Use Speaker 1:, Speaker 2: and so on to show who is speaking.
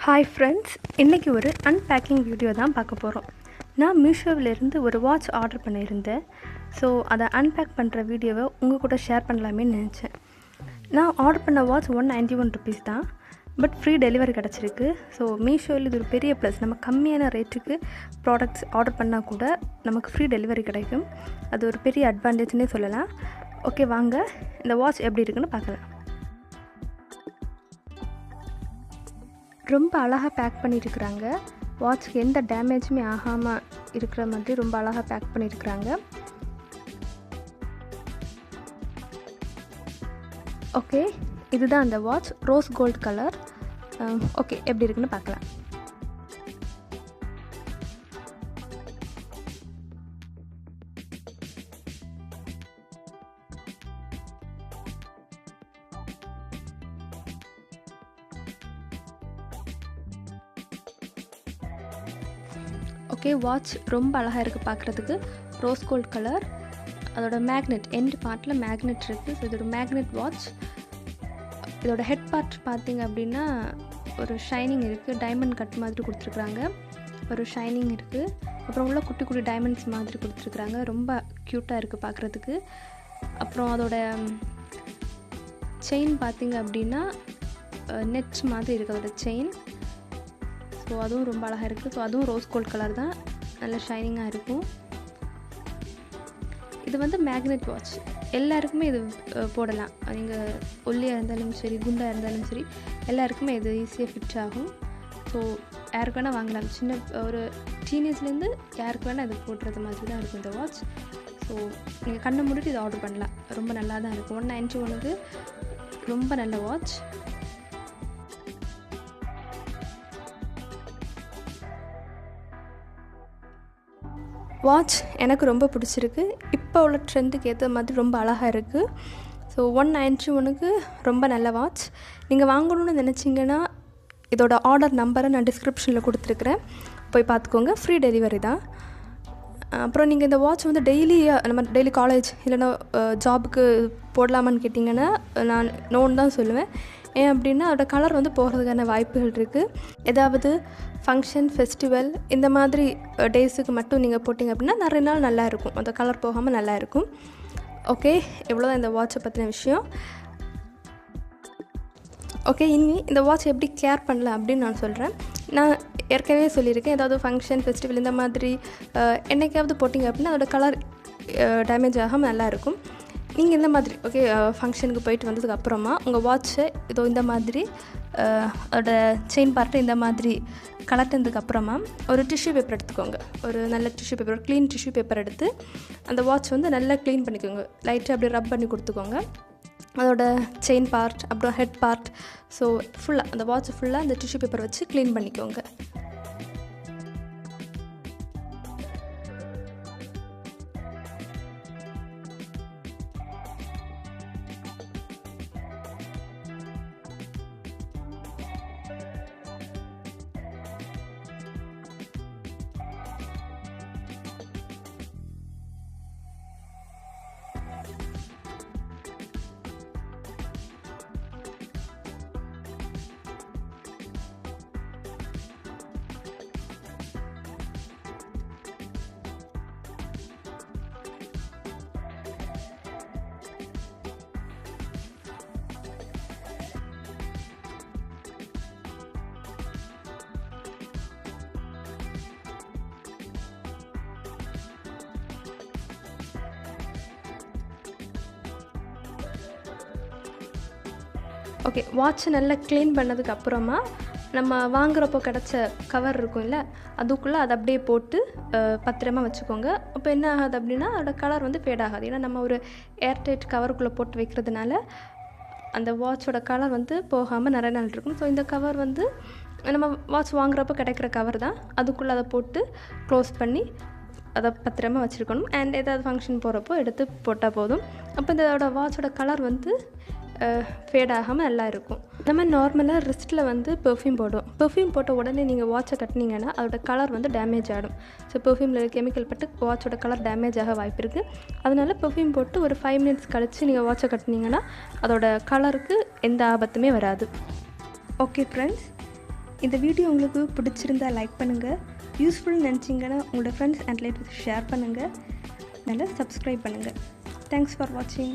Speaker 1: Hi friends, இன்றைக்கி ஒரு unpacking video தான் பார்க்க போகிறோம். நான் மீஷோவிலேருந்து ஒரு வாட்ச் ஆர்டர் பண்ணியிருந்தேன். ஸோ அதை அன்பேக் பண்ணுற வீடியோவை உங்கள் கூட ஷேர் பண்ணலாமே நினச்சேன். நான் ஆர்டர் பண்ண வாட்ச் ₹191 தான், பட் ஃப்ரீ டெலிவரி கிடச்சிருக்கு. ஸோ மீஷோவில் இது ஒரு பெரிய ப்ளஸ். நம்ம கம்மியான ரேட்டுக்கு ப்ராடக்ட்ஸ் ஆர்டர் பண்ணால் கூட நமக்கு ஃப்ரீ டெலிவரி கிடைக்கும். அது ஒரு பெரிய அட்வான்டேஜ்னே சொல்லலாம். ஓகே, வாங்க இந்த வாட்ச் எப்படி இருக்குன்னு பார்க்கலாம். ரொம்ப அழகாக பேக் பண்ணியிருக்கிறாங்க. வாட்ச்க்கு எந்த டேமேஜுமே ஆகாமல் இருக்கிற மாதிரி ரொம்ப அழகாக பேக் பண்ணியிருக்கிறாங்க. ஓகே, இதுதான் அந்த watch, rose gold colour. Okay, எப்படி இருக்குன்னு பார்க்கலாம். ஓகே, வாட்ச் ரொம்ப அழகாக இருக்குது பார்க்குறதுக்கு. Rose gold colour. அதோட மேக்னெட் எண்ட் பார்ட்டில் மேக்னெட் இருக்குது. ஸோ இதோட மேக்னெட் வாட்ச். இதோட ஹெட் பார்ட் பார்த்திங்க அப்படின்னா ஒரு ஷைனிங் இருக்குது. டைமண்ட் கட் மாதிரி கொடுத்துருக்குறாங்க. ஒரு ஷைனிங் இருக்குது. அப்புறம் உள்ள குட்டி குட்டி டைமண்ட்ஸ் மாதிரி கொடுத்துருக்குறாங்க. ரொம்ப க்யூட்டாக இருக்குது பார்க்குறதுக்கு. அப்புறம் அதோட செயின் பார்த்திங்க அப்படின்னா நெட் மாதிரி இருக்குது அதோட செயின். ஸோ அதுவும் ரொம்ப அழகாக இருக்குது. ஸோ அதுவும் ரோஸ் கோல்ட் கலர் தான், நல்ல ஷைனிங்காக இருக்கும். இது வந்து மேக்னெட் வாட்ச். எல்லாருக்குமே இது போடலாம். நீங்கள் ஒல்லியாக இருந்தாலும் சரி, குண்டாக இருந்தாலும் சரி, எல்லாருக்குமே இது ஈஸியாக ஃபிட் ஆகும். ஸோ யாருக்கு வேணால் வாங்கலாம். சின்ன ஒரு டீனேஜ்லேருந்து யாருக்கு வேணால் இது போடுறது மாதிரி தான் இருக்கும் இந்த வாட்ச். ஸோ நீங்கள் கண்ணை மூடிட்டு இதை ஆர்டர் பண்ணலாம். ரொம்ப நல்லா தான் இருக்கும். $191 ரொம்ப நல்ல வாட்ச். வாட்ச் எனக்கு ரொம்ப பிடிச்சிருக்கு. இப்போ உள்ள ட்ரெண்டுக்கு ஏற்ற மாதிரி ரொம்ப அழகாக இருக்குது. ஸோ $191 ரொம்ப நல்ல வாட்ச். நீங்கள் வாங்கணும்னு நினச்சிங்கன்னா இதோட ஆர்டர் நம்பரை நான் டிஸ்கிரிப்ஷனில் கொடுத்துருக்குறேன், போய் பார்த்துக்கோங்க. ஃப்ரீ டெலிவரி தான். அப்புறம் நீங்கள் இந்த வாட்ச் வந்து நம்ம டெய்லி காலேஜ் இல்லைன்னா ஜாபுக்கு போடலாமான்னு கேட்டிங்கன்னா நான் நோன்னு தான் சொல்லுவேன். ஏன் அப்படின்னா அதோட கலர் வந்து போகிறதுக்கான வாய்ப்புகள் இருக்குது. ஏதாவது ஃபங்க்ஷன், ஃபெஸ்டிவல் இந்த மாதிரி டேஸுக்கு மட்டும் நீங்கள் போட்டிங்க அப்படின்னா நிறைய நாள் நல்லாயிருக்கும். அந்த கலர் போகாமல் நல்லா இருக்கும். ஓகே, இவ்வளோதான் இந்த வாட்சை பற்றின விஷயம். ஓகே, இனி இந்த வாட்ச் எப்படி கேர் பண்ணலாம் அப்படின்னு நான் சொல்கிறேன். நான் ஏற்கனவே சொல்லியிருக்கேன், ஏதாவது ஃபங்க்ஷன், ஃபெஸ்டிவல் இந்த மாதிரி என்னைக்காவது போட்டிங்க அப்படின்னா அதோட கலர் டேமேஜ் ஆகாமல் நல்லாயிருக்கும். நீங்கள் இந்த மாதிரி ஓகே ஃபங்க்ஷனுக்கு போயிட்டு வந்ததுக்கப்புறமா உங்கள் வாட்சை இதோ இந்த மாதிரி அதோட செயின் பார்ட்டை இந்த மாதிரி கலட்டினதுக்கப்புறமா ஒரு டிஷ்யூ பேப்பர் எடுத்துக்கோங்க. ஒரு நல்ல டிஷ்யூ பேப்பர், ஒரு க்ளீன் டிஷ்யூ பேப்பர் எடுத்து அந்த வாட்ச் வந்து நல்லா க்ளீன் பண்ணிக்கோங்க. லைட்டாக அப்படியே ரப் பண்ணி கொடுத்துக்கோங்க. அதோட செயின் பார்ட், அப்புறம் ஹெட் பார்ட், ஸோ ஃபுல்லாக அந்த வாட்சை ஃபுல்லாக அந்த டிஷ்யூ பேப்பர் வச்சு க்ளீன் பண்ணிக்கோங்க. ஓகே, வாட்சை நல்லா க்ளீன் பண்ணதுக்கப்புறமா நம்ம வாங்குகிறப்போ கிடச்ச கவர் இருக்கும் இல்லை, அதுக்குள்ளே அதை அப்படியே போட்டு பத்திரமா வச்சுக்கோங்க. அப்போ என்ன ஆகாது அப்படின்னா அதோட கலர் வந்து ஃபேட் ஆகாது. ஏன்னா நம்ம ஒரு ஏர்டைட் கவருக்குள்ளே போட்டு வைக்கிறதுனால அந்த வாட்சோட கலர் வந்து போகாமல் நிறைய நாள் இருக்கும். ஸோ இந்த கவர் வந்து நம்ம வாட்ச் வாங்குகிறப்போ கிடைக்கிற கவர் தான். அதுக்குள்ளே அதை போட்டு க்ளோஸ் பண்ணி அதை பத்திரமா வச்சுருக்கணும். அண்ட் ஏதாவது ஃபங்க்ஷன் போகிறப்போ எடுத்து போட்டால் போதும். அப்போ இதோட வாட்சோட கலர் வந்து ஃபேட் ஆகாமல் நல்லா இருக்கும். நம்ம நார்மலாக ரிஸ்ட்டில் வந்து பெர்ஃப்யூம் போடுவோம். பெர்ஃப்யூம் போட்ட உடனே நீங்கள் வாட்சை கட்டினீங்கன்னா அதோட கலர் வந்து டேமேஜ் ஆகிடும். ஸோ பெர்ஃப்யூமில் கெமிக்கல் பட்டு வாட்சோட கலர் டேமேஜ் ஆக வாய்ப்பு இருக்குது. அதனால் பெர்ஃப்யூம் போட்டு ஒரு 5 minutes கழித்து நீங்கள் வாட்சை கட்டினீங்கன்னா அதோட கலருக்கு எந்த ஆபத்துமே வராது. ஓகே ஃப்ரெண்ட்ஸ், இந்த வீடியோ உங்களுக்கு பிடிச்சிருந்தா லைக் பண்ணுங்கள், யூஸ்ஃபுல்னு நினச்சிங்கன்னா உங்களோட ஃப்ரெண்ட்ஸ் அண்ட் ரிலேட்டிவ்ஸ் ஷேர் பண்ணுங்கள், நல்லா சப்ஸ்கிரைப் பண்ணுங்கள். தேங்க்ஸ் ஃபார் வாட்சிங்.